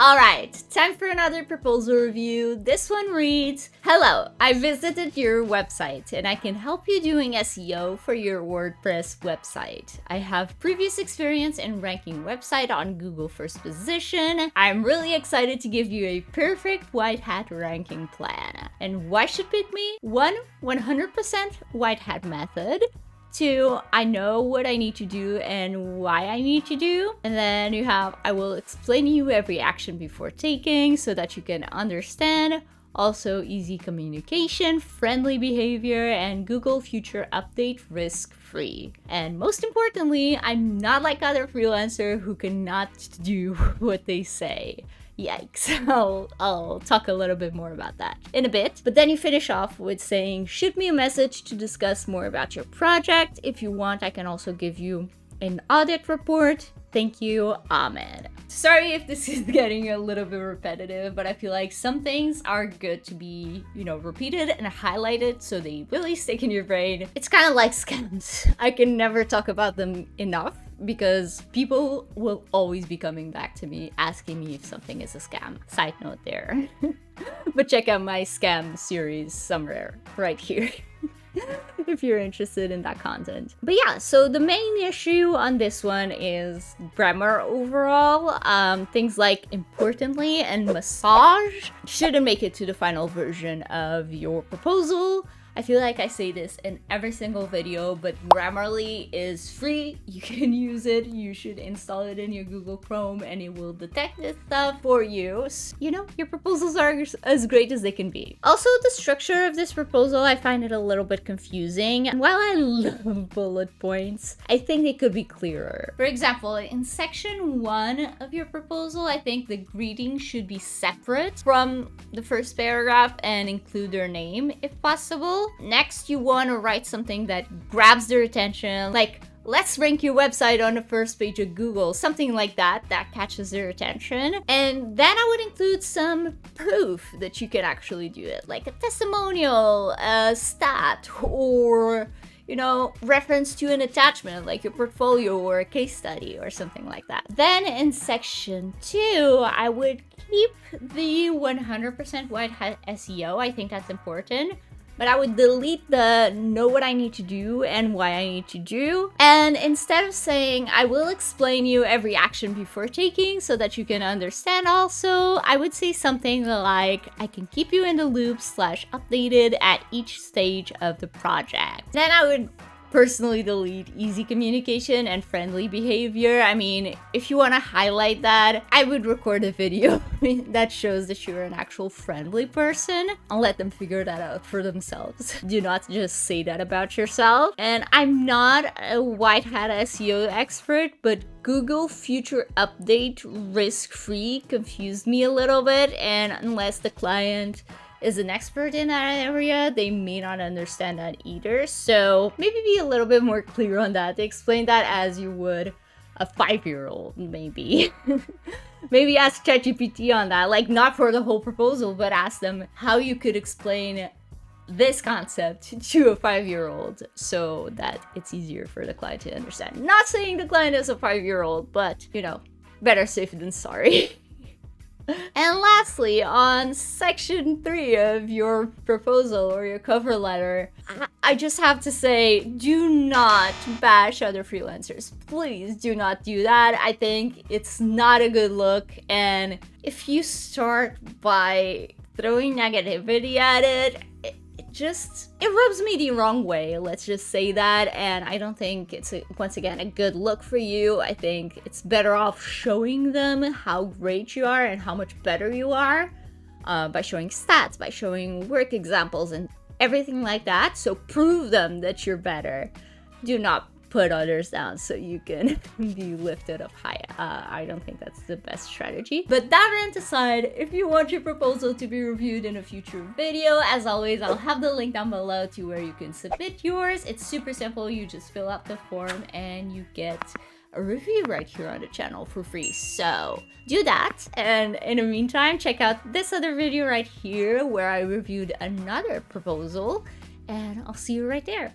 Alright, time for another proposal review. This one reads, "Hello, I visited your website and I can help you doing SEO for your WordPress website. I have previous experience in ranking website on Google first position. I'm really excited to give you a perfect white hat ranking plan. And why should pick me? 1, 100% white hat method. 2, I know what I need to do and why I need to do. And then you have, I will explain to you every action before taking so that you can understand. Also easy communication, friendly behavior, and Google future update risk-free. And most importantly, I'm not like other freelancers who cannot do what they say." Yikes. I'll talk a little bit more about that in a bit. But then you finish off with saying, "Shoot me a message to discuss more about your project. If you want, I can also give you an audit report. Thank you, Ahmed." Sorry if this is getting a little bit repetitive, but I feel like some things are good to be, repeated and highlighted so they really stick in your brain. It's kind of like scams. I can never talk about them enough because people will always be coming back to me asking me if something is a scam. Side note there. But check out my scam series somewhere right here. If you're interested in that content. But yeah, so the main issue on this one is grammar overall. Things like importantly and massage shouldn't make it to the final version of your proposal. I feel like I say this in every single video, but Grammarly is free. You can use it. You should install it in your Google Chrome and it will detect this stuff for you. Your proposals are as great as they can be. Also, the structure of this proposal, I find it a little bit confusing. And while I love bullet points, I think they could be clearer. For example, in section 1 of your proposal, I think the greeting should be separate from the first paragraph and include their name if possible. Next, you want to write something that grabs their attention, like, "Let's rank your website on the first page of Google," something like that catches their attention. And then I would include some proof that you can actually do it, like a testimonial, a stat, or reference to an attachment like your portfolio or a case study or something like that. Then in section 2, I would keep the 100% white hat SEO. I think that's important. But I would delete the "know what I need to do and why I need to do." And instead of saying, "I will explain you every action before taking so that you can understand also," I would say something like, "I can keep you in the loop / updated at each stage of the project." Then I would personally delete easy communication and friendly behavior. I mean, if you want to highlight that, I would record a video that shows that you're an actual friendly person and let them figure that out for themselves. Do not just say that about yourself. And I'm not a white hat SEO expert, but Google future update risk-free confused me a little bit, and unless the client is an expert in that area, they may not understand that either. So maybe be a little bit more clear on that. Explain that as you would a 5-year-old, maybe. Maybe ask ChatGPT on that, like not for the whole proposal, but ask them how you could explain this concept to a 5-year-old so that it's easier for the client to understand. Not saying the client is a 5-year-old, but better safe than sorry. And lastly, on section 3 of your proposal or your cover letter, I just have to say, do not bash other freelancers. Please do not do that. I think it's not a good look. And if you start by throwing negativity at it, it rubs me the wrong way, let's just say that, and I don't think it's, once again, a good look for you. I think it's better off showing them how great you are and how much better you are by showing stats, by showing work examples and everything like that. So prove them that you're better. Do not put others down so you can be lifted up high. I don't think that's the best strategy. But that rant aside, if you want your proposal to be reviewed in a future video, as always, I'll have the link down below to where you can submit yours. It's super simple. You just fill out the form and you get a review right here on the channel for free. So do that. And in the meantime, check out this other video right here where I reviewed another proposal, and I'll see you right there.